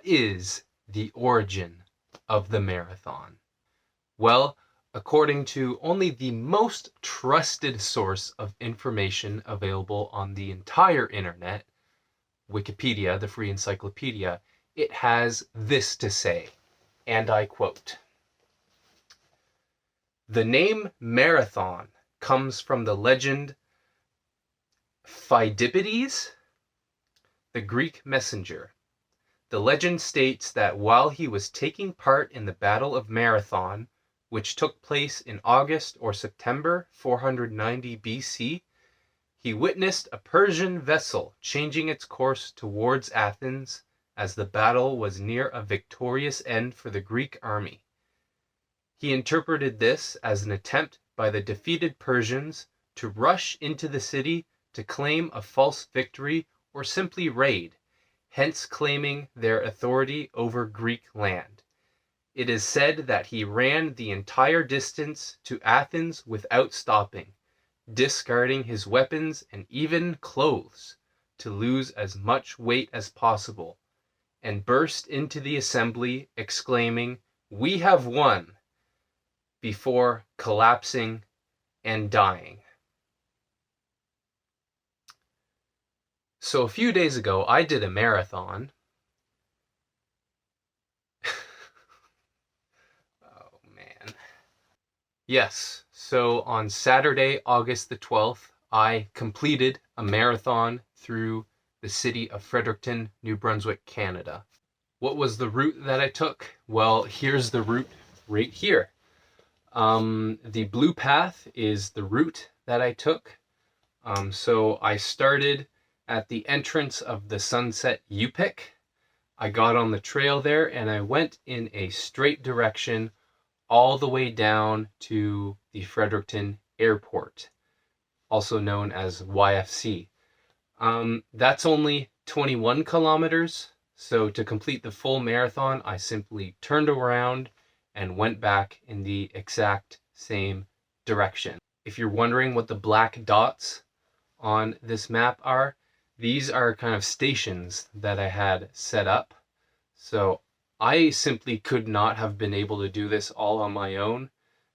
what is the origin of the marathon? Well, according to only the most trusted source of information available on the entire internet, Wikipedia, the free encyclopedia, it has this to say, and I quote, "The name marathon comes from the legend Pheidippides, the Greek messenger. The legend states that while he was taking part in the Battle of Marathon, which took place in August or September 490 BC, he witnessed a Persian vessel changing its course towards Athens as the battle was near a victorious end for the Greek army. He interpreted this as an attempt by the defeated Persians to rush into the city to claim a false victory or simply raid, hence claiming their authority over Greek land. It is said that he ran the entire distance to Athens without stopping, discarding his weapons and even clothes to lose as much weight as possible, and burst into the assembly exclaiming, 'We have won,' before collapsing and dying." So a few days ago, I did a marathon. Oh, man. Yes, so on Saturday, August the 12th, I completed a marathon through the city of Fredericton, New Brunswick, Canada. What was the route that I took? Well, here's the route right here. The blue path is the route that I took. So I started at the entrance of the Sunset U-Pick. I got on the trail there and I went in a straight direction all the way down to the Fredericton Airport, also known as YFC. That's only 21 kilometers. So to complete the full marathon, I simply turned around and went back in the exact same direction. If you're wondering what the black dots on this map are, these are kind of stations that I had set up. So I simply could not have been able to do this all on my own.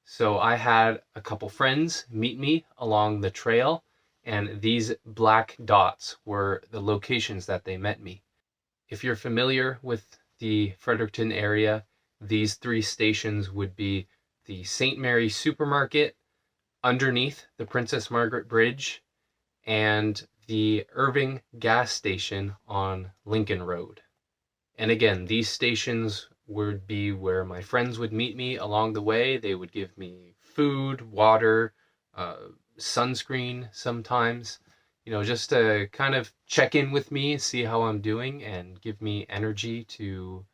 So I had a couple friends meet me along the trail, and these black dots were the locations that they met me. If you're familiar with the Fredericton area, these three stations would be the St. Mary's Supermarket underneath the Princess Margaret Bridge and the Irving gas station on Lincoln Road. And again, these stations would be where my friends would meet me along the way. They would give me food, water, sunscreen sometimes, just to kind of check in with me, see how I'm doing, and give me energy to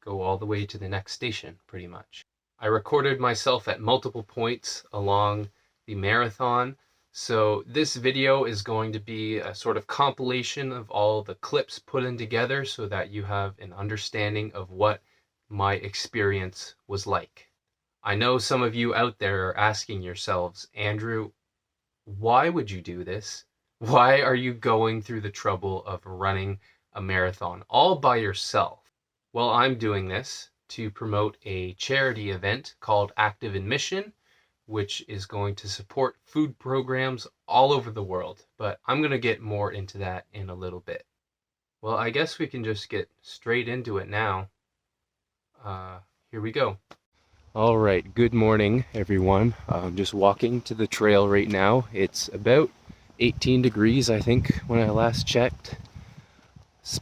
go all the way to the next station, pretty much. I recorded myself at multiple points along the marathon, so this video is going to be a sort of compilation of all the clips put in together so that you have an understanding of what my experience was like. I know some of you out there are asking yourselves, Andrew, why would you do this? Why are you going through the trouble of running a marathon all by yourself? Well, I'm doing this to promote a charity event called Active in Mission, which is going to support food programs all over the world. But I'm going to get more into that in a little bit. Well, I guess we can just get straight into it now. Here we go. All right, good morning, everyone. I'm just walking to the trail right now. It's about 18 degrees, I think, when I last checked.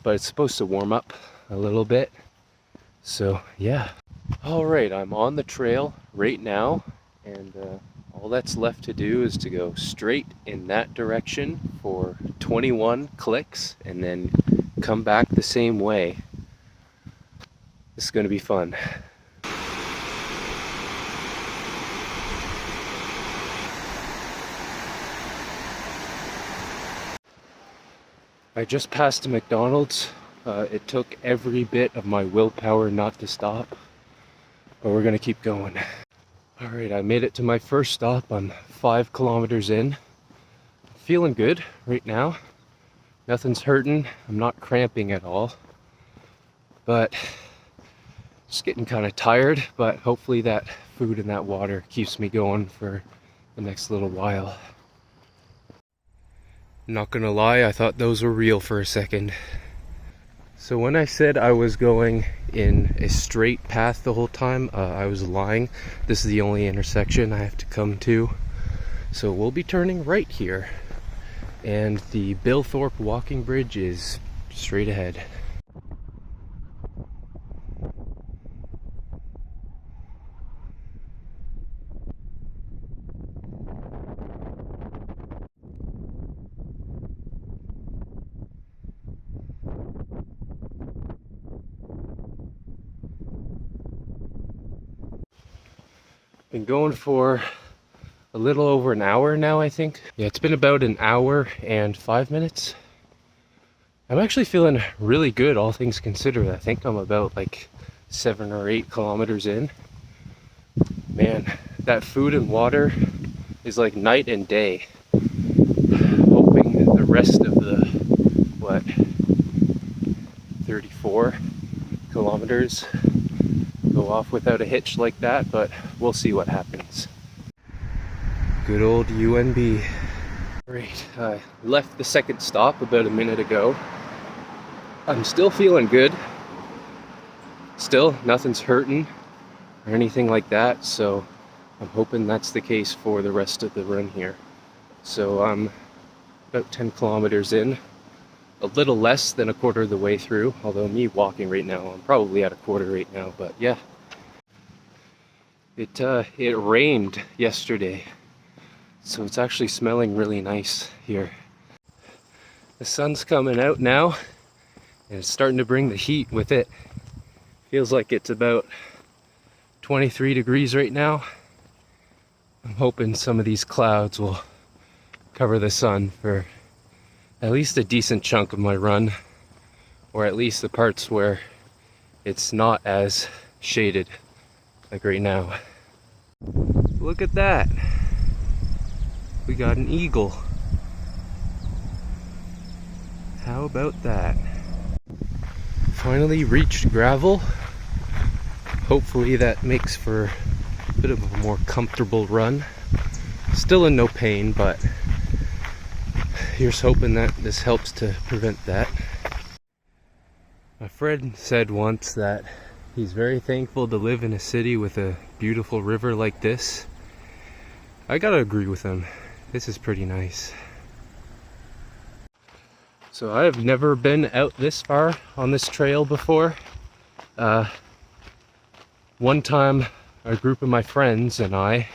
But it's supposed to warm up a little bit. So, yeah. All right, I'm on the trail right now. And all that's left to do is to go straight in that direction for 21 clicks and then come back the same way. This is going to be fun. I just passed a McDonald's. It took every bit of my willpower not to stop, but we're going to keep going. Alright, I made it to my first stop. I'm 5 kilometers in. Feeling good right now. Nothing's hurting. I'm not cramping at all. but just getting kind of tired, but hopefully that food and that water keeps me going for the next little while. Not gonna lie, I thought those were real for a second. So when I said I was going in a straight path the whole time, I was lying. This is the only intersection I have to come to. So we'll be turning right here. And the Billthorpe walking bridge is straight ahead. Been going for a little over an hour now, I think. Yeah, it's been about an hour and 5 minutes. I'm actually feeling really good, all things considered. I think I'm about like 7 or 8 kilometers in. Man, that food and water is like night and day. Hoping that the rest of the, 34 kilometers go off without a hitch like that, but we'll see what happens. Good old UNB. Great, I left the second stop about a minute ago. I'm still feeling good. Still, nothing's hurting or anything like that, so I'm hoping that's the case for the rest of the run here. So I'm about 10 kilometers in, a little less than a quarter of the way through, although me walking right now, I'm probably at a quarter right now, but yeah. It rained yesterday, so it's actually smelling really nice here. The sun's coming out now, and it's starting to bring the heat with it. Feels like it's about 23 degrees right now. I'm hoping some of these clouds will cover the sun for at least a decent chunk of my run, or at least the parts where it's not as shaded like right now. Look at that. We got an eagle. How about that? Finally reached gravel. Hopefully that makes for a bit of a more comfortable run. Still in no pain, but here's hoping that this helps to prevent that. My friend said once that he's very thankful to live in a city with a beautiful river like this. I gotta agree with him. This is pretty nice. So I have never been out this far on this trail before. One time a group of my friends and I,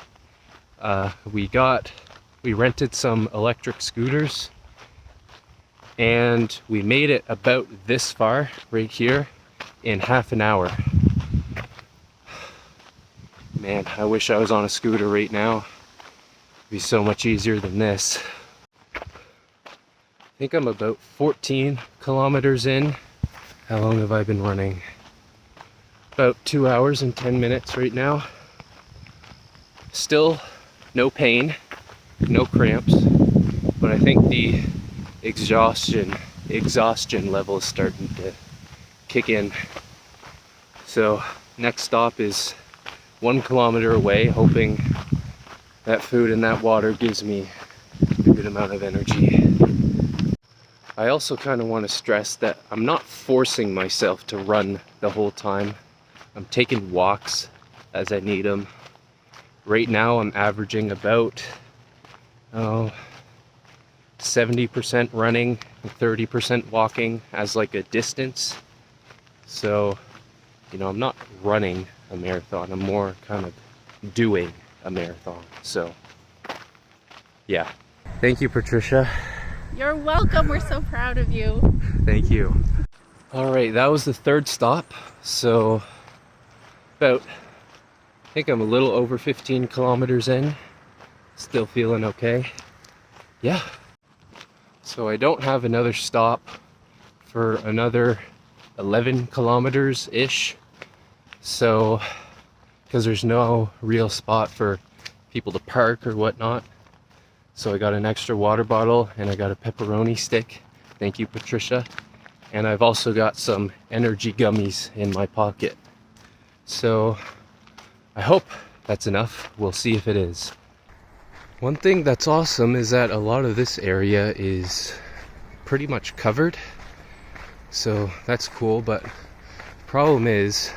we rented some electric scooters, and we made it about this far right here in half an hour. Man, I wish I was on a scooter right now. It'd be so much easier than this. I think I'm about 14 kilometers in. How long have I been running? About 2 hours and 10 minutes right now. Still no pain, no cramps, but I think the exhaustion level is starting to kick in. So next stop is 1 kilometer away, hoping that food and that water gives me a good amount of energy. I also kind of want to stress that I'm not forcing myself to run the whole time. I'm taking walks as I need them. Right now I'm averaging about 70% running and 30% walking as like a distance. So, you know, I'm not running a marathon, I'm more kind of doing a marathon. So, yeah. Thank you, Patricia. You're welcome, we're so proud of you. Thank you. All right, that was the third stop. So, I think I'm a little over 15 kilometers in. Still feeling okay. Yeah. So I don't have another stop for another 11 kilometers-ish. So, because there's no real spot for people to park or whatnot. So I got an extra water bottle and I got a pepperoni stick. Thank you, Patricia. and I've also got some energy gummies in my pocket. So I hope that's enough. We'll see if it is. One thing that's awesome is that a lot of this area is pretty much covered, so that's cool, but the problem is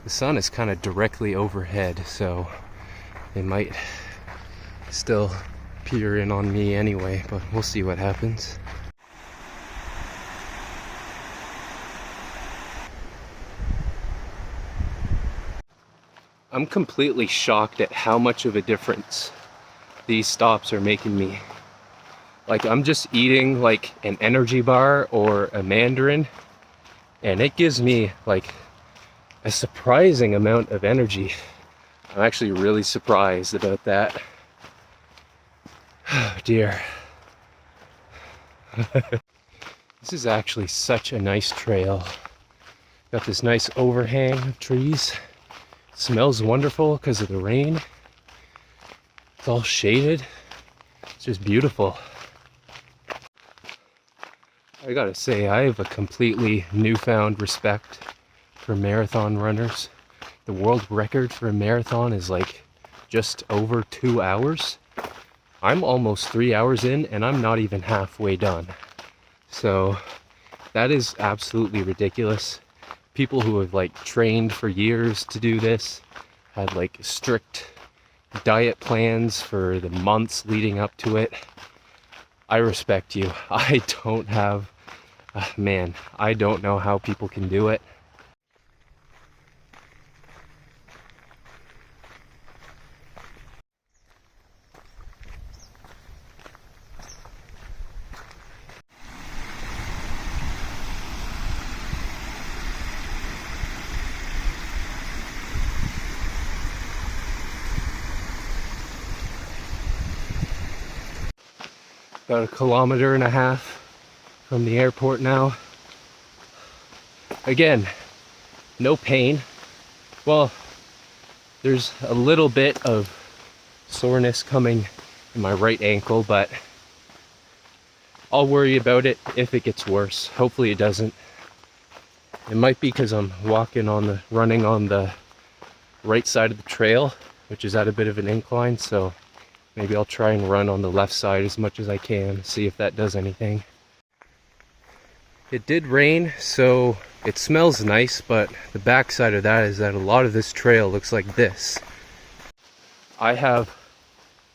the sun is kind of directly overhead, so it might still peer in on me anyway, but we'll see what happens. I'm completely shocked at how much of a difference these stops are making me. Like, I'm just eating like an energy bar or a mandarin, and it gives me like a surprising amount of energy. I'm actually really surprised about that. Oh dear. This is actually such a nice trail. Got this nice overhang of trees. Smells wonderful because of the rain. It's all shaded. It's just beautiful. I gotta say, I have a completely newfound respect for marathon runners. The world record for a marathon is like just over 2 hours. I'm almost 3 hours in and I'm not even halfway done. So that is absolutely ridiculous. People who have like trained for years to do this, had like strict diet plans for the months leading up to it. I respect you. I don't have, man, I don't know how people can do it. About 1.5 kilometers from the airport now. Again, no pain. Well, there's a little bit of soreness coming in my right ankle, but I'll worry about it if it gets worse. Hopefully it doesn't. It might be because I'm running on the right side of the trail, which is at a bit of an incline, so maybe I'll try and run on the left side as much as I can, see if that does anything. It did rain, so it smells nice, but the backside of that is that a lot of this trail looks like this. I have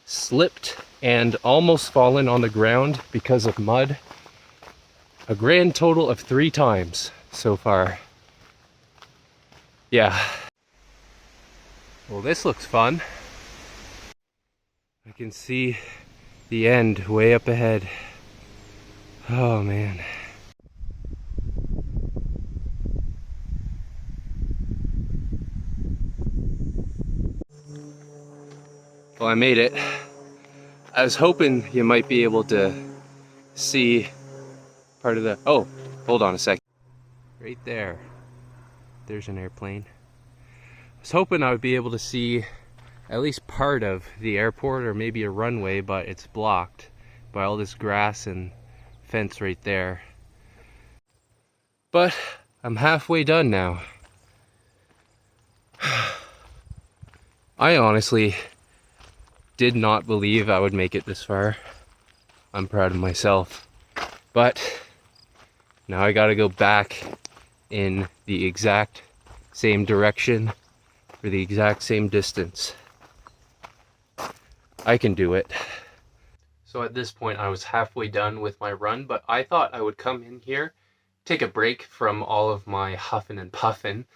slipped and almost fallen on the ground because of mud a grand total of 3 times so far. Yeah. Well, this looks fun. I can see the end way up ahead. Oh man. Well, I made it. I was hoping you might be able to see part of the... Oh, hold on a sec. Right there. There's an airplane. I was hoping I would be able to see at least part of the airport or maybe a runway, but it's blocked by all this grass and fence right there. But I'm halfway done now. I honestly did not believe I would make it this far. I'm proud of myself. But now I gotta go back in the exact same direction for the exact same distance. I can do it. So at this point I was halfway done with my run, but I thought I would come in here, take a break from all of my huffing and puffing,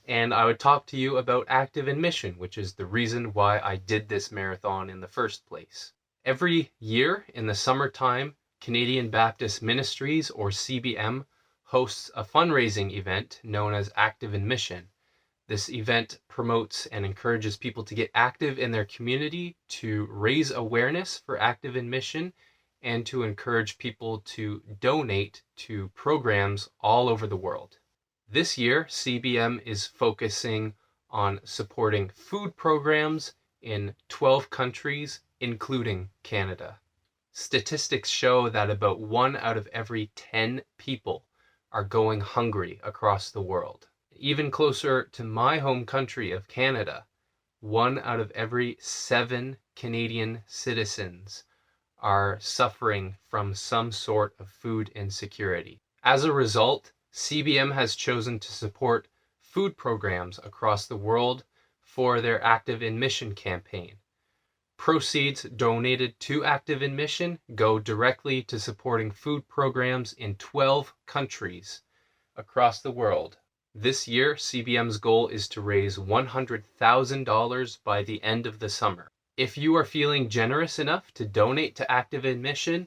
and I would talk to you about active admission, which is the reason why I did this marathon in the first place. Every year in the summertime, Canadian Baptist Ministries, or CBM, hosts a fundraising event known as Active Admission. This event promotes and encourages people to get active in their community, to raise awareness for active admission, and to encourage people to donate to programs all over the world. This year, CBM is focusing on supporting food programs in 12 countries, including Canada. Statistics show that about 1 out of every 10 people are going hungry across the world. Even closer to my home country of Canada, 1 out of every 7 Canadian citizens are suffering from some sort of food insecurity. As a result, CBM has chosen to support food programs across the world for their Active in Mission campaign. Proceeds donated to Active in Mission go directly to supporting food programs in 12 countries across the world. This year, CBM's goal is to raise $100,000 by the end of the summer. If you are feeling generous enough to donate to Active in Mission,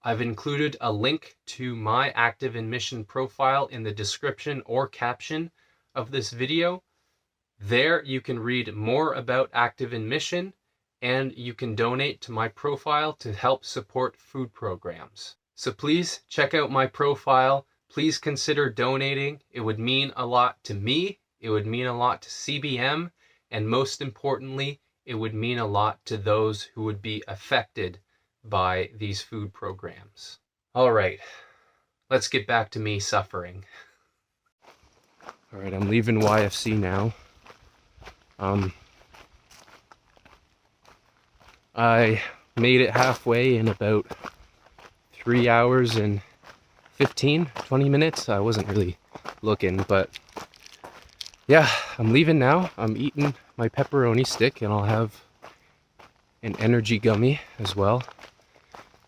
I've included a link to my Active in Mission profile in the description or caption of this video. There you can read more about Active in Mission, and you can donate to my profile to help support food programs. So please check out my profile. Please consider donating. It would mean a lot to me. It would mean a lot to CBM. And most importantly, it would mean a lot to those who would be affected by these food programs. All right, let's get back to me suffering. All right, I'm leaving YFC now. I made it halfway in about 3 hours and 20 minutes. I wasn't really looking, but yeah, I'm leaving now. I'm eating my pepperoni stick, and I'll have an energy gummy as well.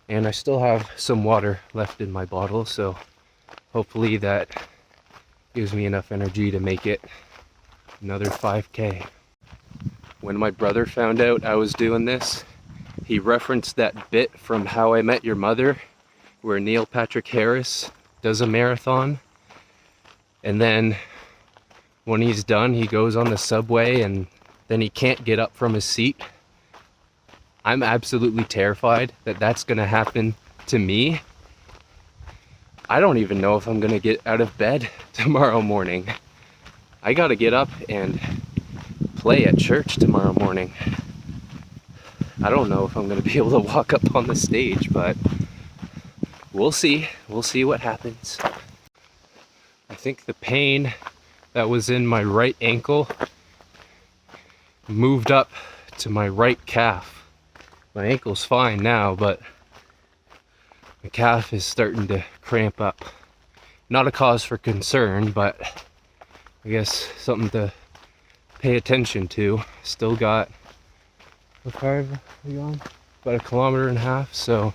And I still have some water left in my bottle, so hopefully that gives me enough energy to make it another 5K. When my brother found out I was doing this, he referenced that bit from How I Met Your Mother, where Neil Patrick Harris does a marathon. And then when he's done, he goes on the subway and then he can't get up from his seat. I'm absolutely terrified that that's gonna happen to me. I don't even know if I'm gonna get out of bed tomorrow morning. I gotta get up and play at church tomorrow morning. I don't know if I'm gonna be able to walk up on the stage, but we'll see. We'll see what happens. I think the pain that was in my right ankle moved up to my right calf. My ankle's fine now, but my calf is starting to cramp up. Not a cause for concern, but I guess something to pay attention to. Still got, how far are we gone? About 1.5 kilometers, so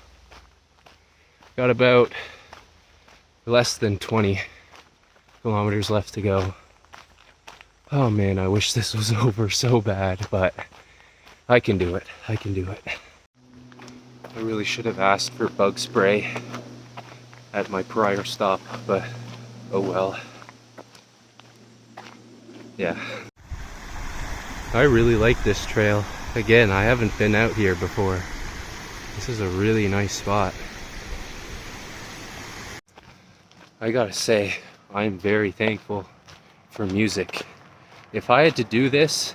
got about less than 20 kilometers left to go. Oh man, I wish this was over so bad, but I can do it. I can do it. I really should have asked for bug spray at my prior stop, but oh well. Yeah. I really like this trail. Again, I haven't been out here before. This is a really nice spot. I gotta say, I'm very thankful for music. If I had to do this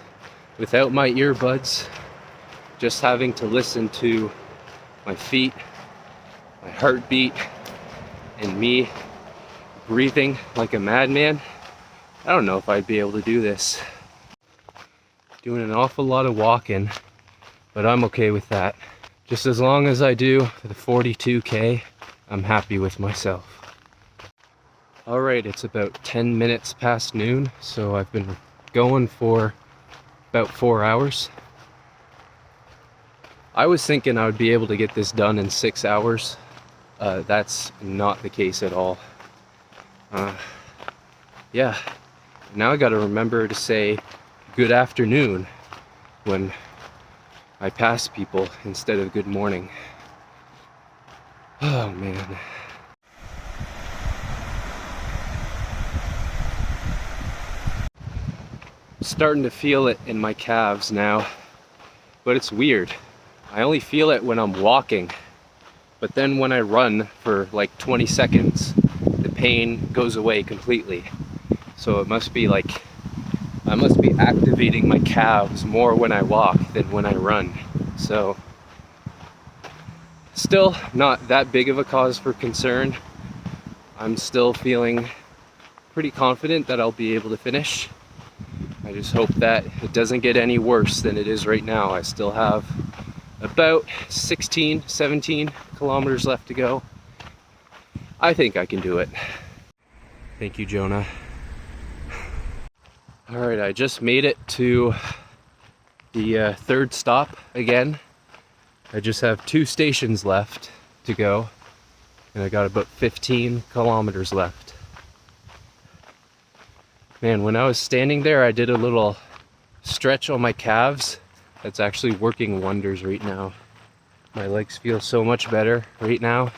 without my earbuds, just having to listen to my feet, my heartbeat, and me breathing like a madman, I don't know if I'd be able to do this. Doing an awful lot of walking, but I'm okay with that. Just as long as I do the 42K, I'm happy with myself. Alright, it's about 10 minutes past noon, so I've been going for about 4 hours. I was thinking I would be able to get this done in 6 hours. That's not the case at all. Yeah, now I gotta remember to say good afternoon when I pass people instead of good morning. Oh man. Starting to feel it in my calves now, but it's weird. I only feel it when I'm walking, but then when I run for like 20 seconds, the pain goes away completely. So it must be like, I must be activating my calves more when I walk than when I run. So, still not that big of a cause for concern. I'm still feeling pretty confident that I'll be able to finish. I just hope that it doesn't get any worse than it is right now. I still have about 16, 17 kilometers left to go. I think I can do it. Thank you, Jonah. All right, I just made it to the third stop again. I just have 2 stations left to go, and I got about 15 kilometers left. Man, when I was standing there, I did a little stretch on my calves. That's actually working wonders right now. My legs feel so much better right now.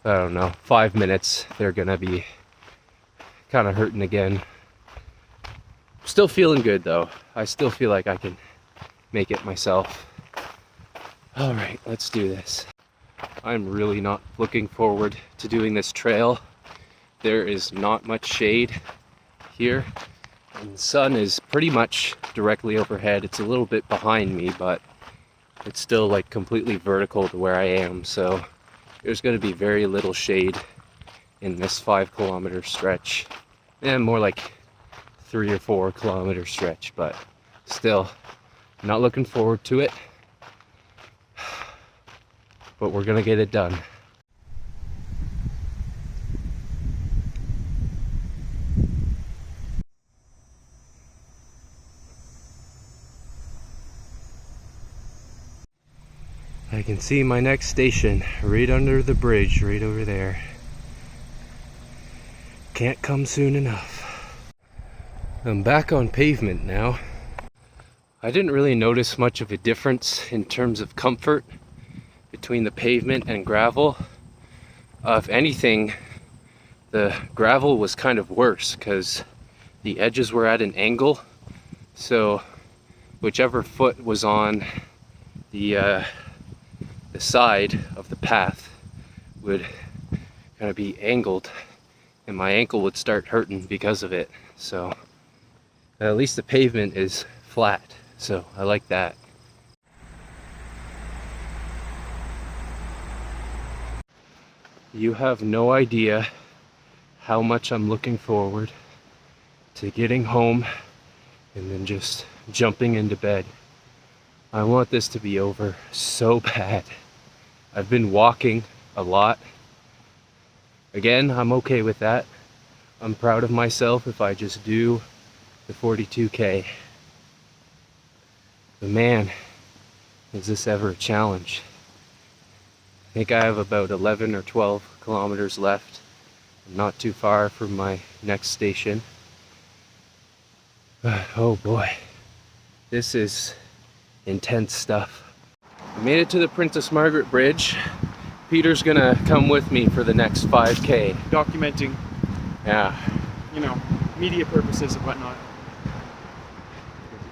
I don't know, 5 minutes, they're gonna be kind of hurting again. Still feeling good though. I still feel like I can make it myself. All right, let's do this. I'm really not looking forward to doing this trail. There is not much shade here, and the sun is pretty much directly overhead. It's a little bit behind me, but it's still like completely vertical to where I am, so there's going to be very little shade in this 5 kilometer stretch, and more like 3 or 4 kilometer stretch, but still not looking forward to it, but we're gonna get it done. I can see my next station right under the bridge right over there. Can't come soon enough. I'm back on pavement now. I didn't really notice much of a difference in terms of comfort between the pavement and gravel. If anything, the gravel was kind of worse because the edges were at an angle. So whichever foot was on the side of the path would kind of be angled, and my ankle would start hurting because of it. So at least the pavement is flat, so I like that. You have no idea how much I'm looking forward to getting home and then just jumping into bed. I want this to be over so bad. I've been walking a lot. Again, I'm okay with that. I'm proud of myself if I just do the 42K. But man, is this ever a challenge. I think I have about 11 or 12 kilometers left. I'm not too far from my next station. Oh boy, this is intense stuff. I made it to the Princess Margaret Bridge. Peter's gonna come with me for the next 5K. Documenting, Yeah. you know, media purposes and whatnot.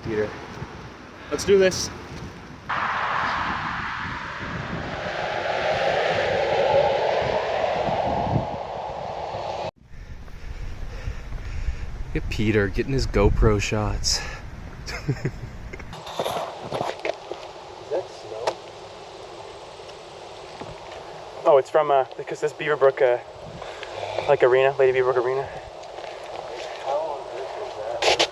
Peter. Let's do this. Look at Peter getting his GoPro shots. Oh, it's from because this Beaverbrook like arena, Lady Beaverbrook Arena. How on earth is that?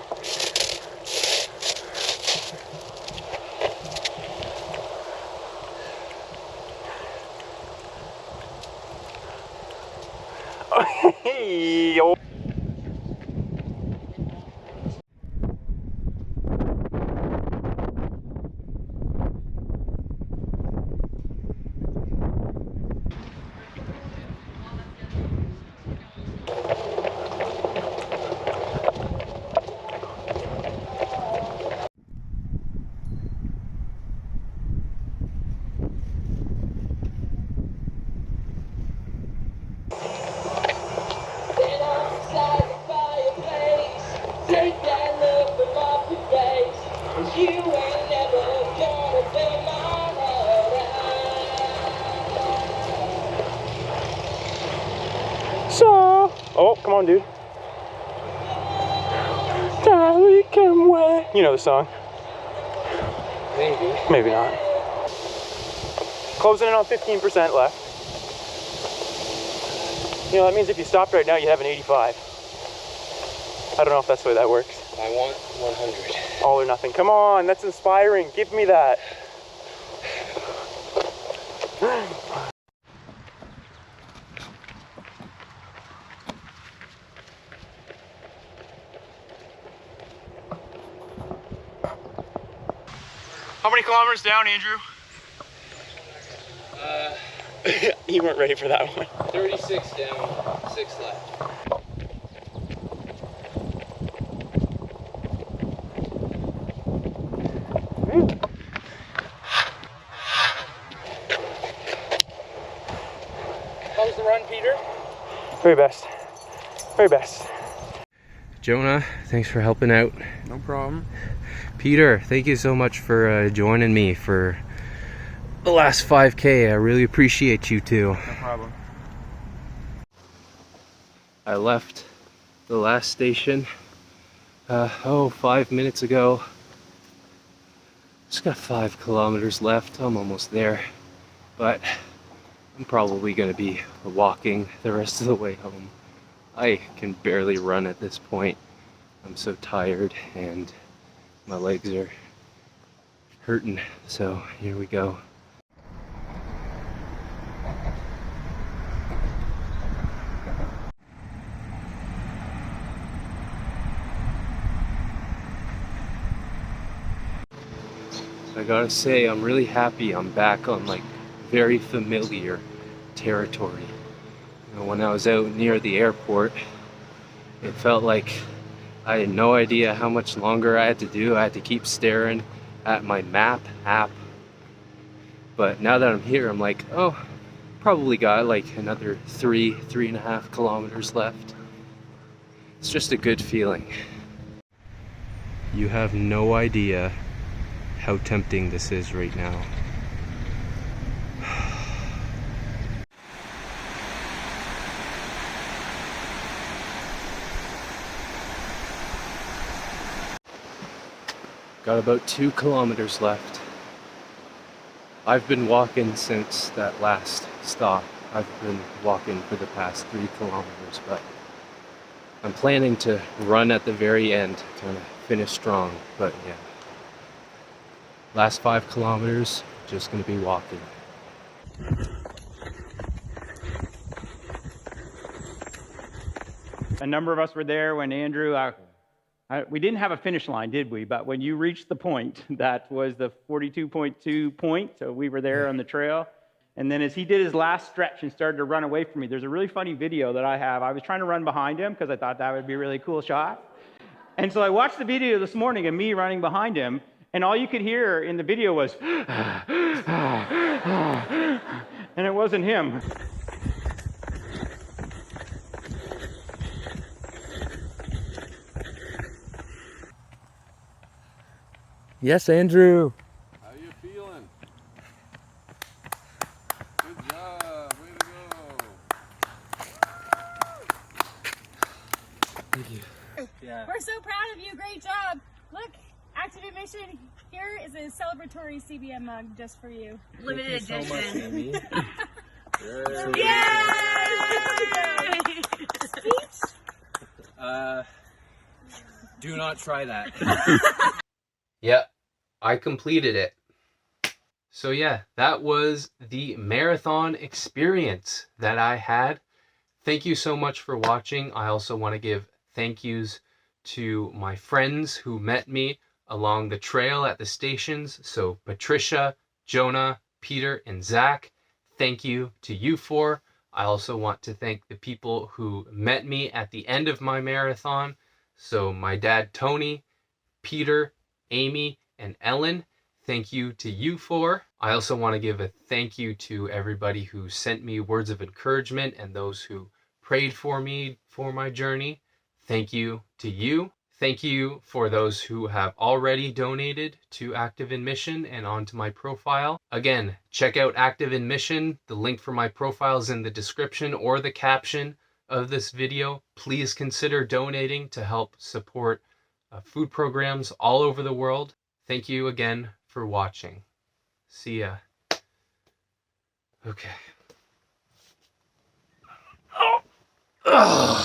Oh, hey, yo. So, oh, come on, dude. You know the song. Maybe. Maybe not. Closing in on 15% left. You know, that means if you stopped right now, you have an 85. I don't know if that's the way that works. I want 100. All or nothing. Come on, that's inspiring. Give me that. How many kilometers down, Andrew? He weren't ready for that one. 36 down, 6 left. How's the run, Peter? Very best. Very best. Jonah, thanks for helping out. No problem. Peter, thank you so much for joining me for the last 5K. I really appreciate you too. No problem. I left the last station 5 minutes ago. Just got 5 kilometers left. I'm almost there, but I'm probably gonna be walking the rest of the way home. I can barely run at this point. I'm so tired and my legs are hurting, so here we go. I gotta say, I'm really happy I'm back on like very familiar territory. You know, when I was out near the airport, it felt like I had no idea how much longer I had to do. I had to keep staring at my map app. But now that I'm here, I'm like, oh, probably got like another 3.5 kilometers left. It's just a good feeling. You have no idea how tempting this is right now. Got about 2 kilometers left. I've been walking since that last stop. I've been walking for the past 3 kilometers, but I'm planning to run at the very end, kind of finish strong, but yeah. Last 5 kilometers, just gonna be walking. A number of us were there when Andrew, we didn't have a finish line, did we? But when you reached the point, that was the 42.2 point, so we were there on the trail. And then as he did his last stretch and started to run away from me, there's a really funny video that I have. I was trying to run behind him because I thought that would be a really cool shot. And so I watched the video this morning of me running behind him, and all you could hear in the video was, and it wasn't him. Yes, Andrew. How you feeling? Good job. Way to go. Thank you. Yeah. We're so proud of you. Great job. Look, Active Admission. Here is a celebratory CBM mug just for you. Limited edition. So much, Amy. Yay! Speech. Do not try that. Yep, I completed it. So yeah, that was the marathon experience that I had. Thank you so much for watching. I also want to give thank yous to my friends who met me along the trail at the stations. So Patricia, Jonah, Peter, and Zach, thank you to you four. I also want to thank the people who met me at the end of my marathon. So my dad, Tony, Peter, Amy, and Ellen, thank you to you four. I also want to give a thank you to everybody who sent me words of encouragement and those who prayed for me for my journey. Thank you to you. Thank you for those who have already donated to Active in Mission and onto my profile. Again, check out Active in Mission. The link for my profile is in the description or the caption of this video. Please consider donating to help support food programs all over the world. Thank you again for watching. See ya. Okay. Oh. Ugh.